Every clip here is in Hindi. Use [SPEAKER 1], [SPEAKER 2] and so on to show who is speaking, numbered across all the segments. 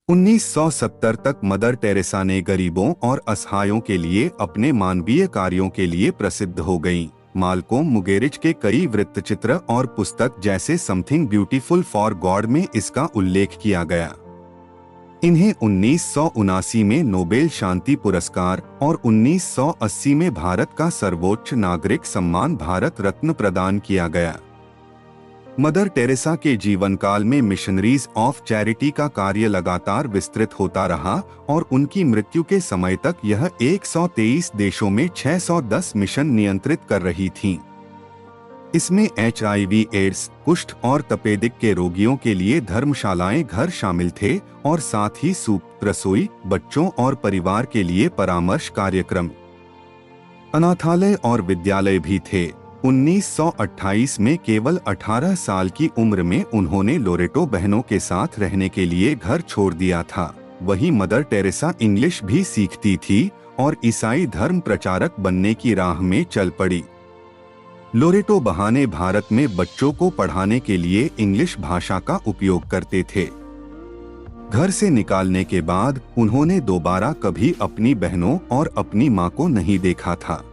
[SPEAKER 1] 1970 तक मदर टेरेसा ने गरीबों और असहायों के लिए अपने मानवीय कार्यों के लिए प्रसिद्ध हो गईं। माल्कोम मुगेरिच के कई वृत्तचित्र और पुस्तक जैसे समथिंग ब्यूटीफुल फॉर गॉड में इसका उल्लेख किया गया। इन्हें 1979 में नोबेल शांति पुरस्कार और 1980 में भारत का सर्वोच्च नागरिक सम्मान भारत रत्न प्रदान किया गया। मदर टेरेसा के जीवन काल में मिशनरीज ऑफ चैरिटी का कार्य लगातार विस्तृत होता रहा और उनकी मृत्यु के समय तक यह 123 देशों में 610 मिशन नियंत्रित कर रही थीं। इसमें HIV, एड्स, कुष्ठ और तपेदिक के रोगियों के लिए धर्मशालाएं घर शामिल थे और साथ ही सूप, रसोई, बच्चों और परिवार के लिए परामर्श कार्यक्रम, अनाथालय और विद्यालय भी थे। 1928 में केवल 18 साल की उम्र में उन्होंने लोरेटो बहनों के साथ रहने के लिए घर छोड़ दिया था। वहीं मदर टेरेसा इंग्लिश भी सीखती थी और ईसाई धर्म प्रचारक बनने की राह में चल पड़ी। लोरेटो बहाने भारत में बच्चों को पढ़ाने के लिए इंग्लिश भाषा का उपयोग करते थे। घर से निकालने के बाद उन्होंने दोबारा कभी अपनी बहनों और अपनी मां को नहीं देखा था।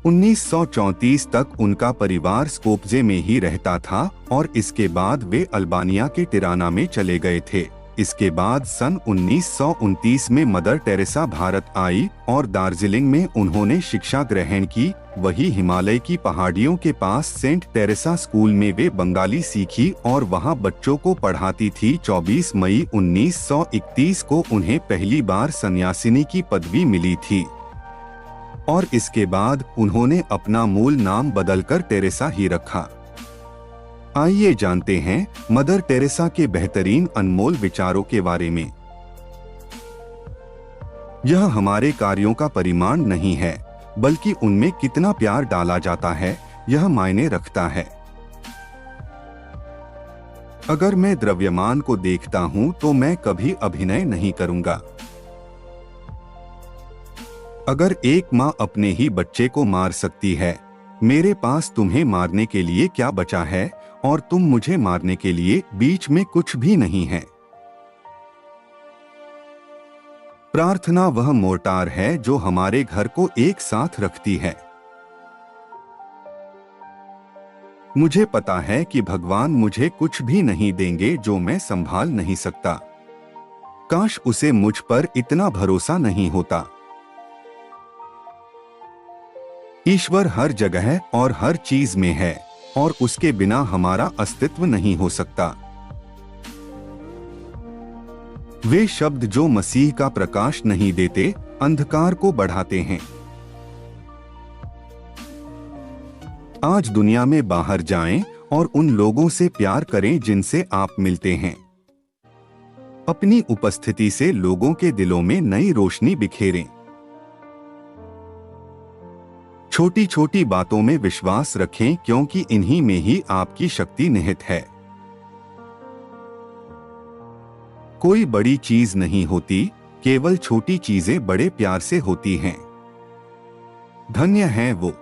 [SPEAKER 1] 1934 तक उनका परिवार स्कोप्जे में ही रहता था और इसके बाद वे अल्बानिया के टिराना में चले गए थे। इसके बाद सन 1929 में मदर टेरेसा भारत आई और दार्जिलिंग में उन्होंने शिक्षा ग्रहण की। वही हिमालय की पहाड़ियों के पास सेंट टेरेसा स्कूल में वे बंगाली सीखी और वहां बच्चों को पढ़ाती थी। 24 मई 1931 को उन्हें पहली बार सन्यासिनी की पदवी मिली थी और इसके बाद उन्होंने अपना मूल नाम बदलकर टेरेसा ही रखा। आइए जानते हैं मदर टेरेसा के बेहतरीन अनमोल विचारों के बारे में। यह हमारे कार्यों का परिमाण नहीं है, बल्कि उनमें कितना प्यार डाला जाता है, यह मायने रखता है। अगर मैं द्रव्यमान को देखता हूं तो मैं कभी अभिनय नहीं करूंगा। अगर एक माँ अपने ही बच्चे को मार सकती है, मेरे पास तुम्हें मारने के लिए क्या बचा है और तुम मुझे मारने के लिए बीच में कुछ भी नहीं है। प्रार्थना वह मोर्टार है जो हमारे घर को एक साथ रखती है। मुझे पता है कि भगवान मुझे कुछ भी नहीं देंगे जो मैं संभाल नहीं सकता। काश उसे मुझ पर इतना भरोसा नहीं होता। ईश्वर हर जगह और हर चीज में है और उसके बिना हमारा अस्तित्व नहीं हो सकता। वे शब्द जो मसीह का प्रकाश नहीं देते, अंधकार को बढ़ाते हैं। आज दुनिया में बाहर जाएं और उन लोगों से प्यार करें जिनसे आप मिलते हैं। अपनी उपस्थिति से लोगों के दिलों में नई रोशनी बिखेरें। छोटी छोटी बातों में विश्वास रखें क्योंकि इन्हीं में ही आपकी शक्ति निहित है। कोई बड़ी चीज नहीं होती, केवल छोटी चीजें बड़े प्यार से होती हैं। धन्य हैं वो।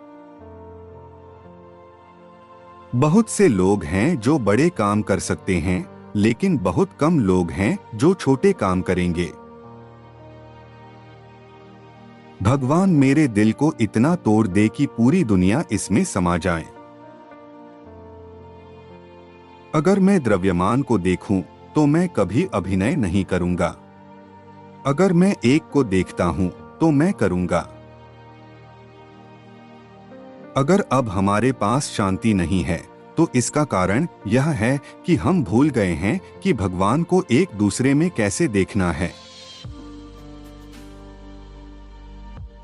[SPEAKER 1] बहुत से लोग हैं जो बड़े काम कर सकते हैं, लेकिन बहुत कम लोग हैं जो छोटे काम करेंगे। भगवान मेरे दिल को इतना तोड़ दे कि पूरी दुनिया इसमें समा जाए। अगर मैं द्रव्यमान को देखूं तो मैं कभी अभिनय नहीं करूंगा। अगर मैं एक को देखता हूं तो मैं करूंगा। अगर अब हमारे पास शांति नहीं है तो इसका कारण यह है कि हम भूल गए हैं कि भगवान को एक दूसरे में कैसे देखना है।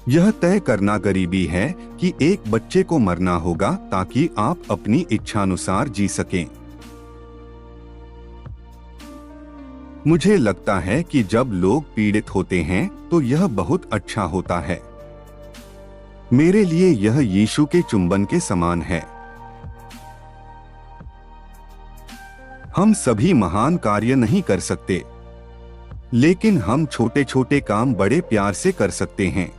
[SPEAKER 1] यह तय करना गरीबी है कि एक बच्चे को मरना होगा ताकि आप अपनी इच्छानुसार जी सकें। मुझे लगता है कि जब लोग पीड़ित होते हैं तो यह बहुत अच्छा होता है। मेरे लिए यह यीशु के चुंबन के समान है। हम सभी महान कार्य नहीं कर सकते, लेकिन हम छोटे छोटे काम बड़े प्यार से कर सकते हैं।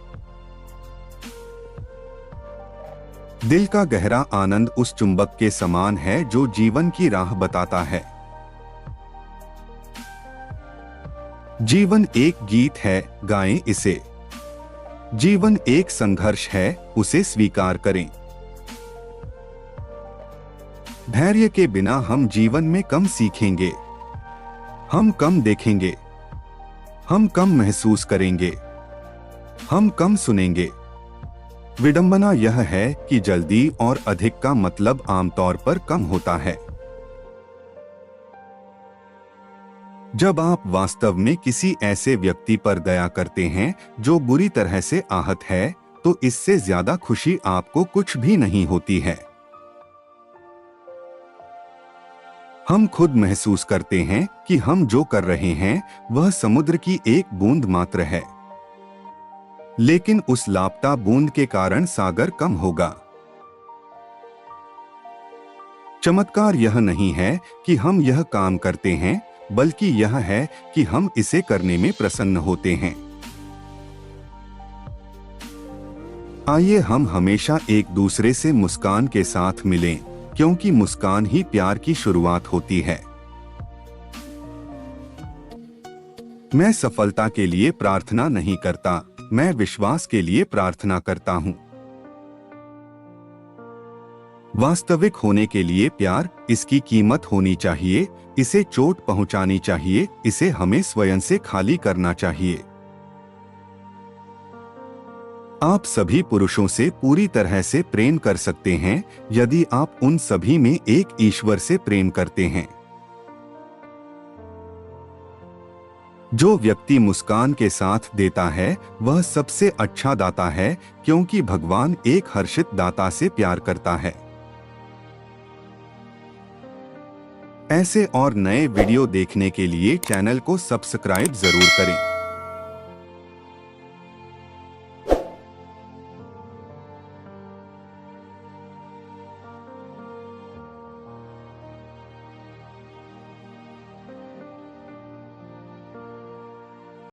[SPEAKER 1] दिल का गहरा आनंद उस चुंबक के समान है जो जीवन की राह बताता है। जीवन एक गीत है, गाएं इसे। जीवन एक संघर्ष है, उसे स्वीकार करें। धैर्य के बिना हम जीवन में कम सीखेंगे, हम कम देखेंगे, हम कम महसूस करेंगे, हम कम सुनेंगे। विडंबना यह है कि जल्दी और अधिक का मतलब आमतौर पर कम होता है। जब आप वास्तव में किसी ऐसे व्यक्ति पर दया करते हैं जो बुरी तरह से आहत है, तो इससे ज्यादा खुशी आपको कुछ भी नहीं होती है। हम खुद महसूस करते हैं कि हम जो कर रहे हैं वह समुद्र की एक बूंद मात्र है, लेकिन उस लापता बूंद के कारण सागर कम होगा। चमत्कार यह नहीं है कि हम यह काम करते हैं, बल्कि यह है कि हम इसे करने में प्रसन्न होते हैं। आइए हम हमेशा एक दूसरे से मुस्कान के साथ मिलें, क्योंकि मुस्कान ही प्यार की शुरुआत होती है। मैं सफलता के लिए प्रार्थना नहीं करता, मैं विश्वास के लिए प्रार्थना करता हूं। वास्तविक होने के लिए प्यार, इसकी कीमत होनी चाहिए, इसे चोट पहुंचानी चाहिए, इसे हमें स्वयं से खाली करना चाहिए। आप सभी पुरुषों से पूरी तरह से प्रेम कर सकते हैं यदि आप उन सभी में एक ईश्वर से प्रेम करते हैं। जो व्यक्ति मुस्कान के साथ देता है वह सबसे अच्छा दाता है, क्योंकि भगवान एक हर्षित दाता से प्यार करता है। ऐसे और नए वीडियो देखने के लिए चैनल को सब्सक्राइब जरूर करें।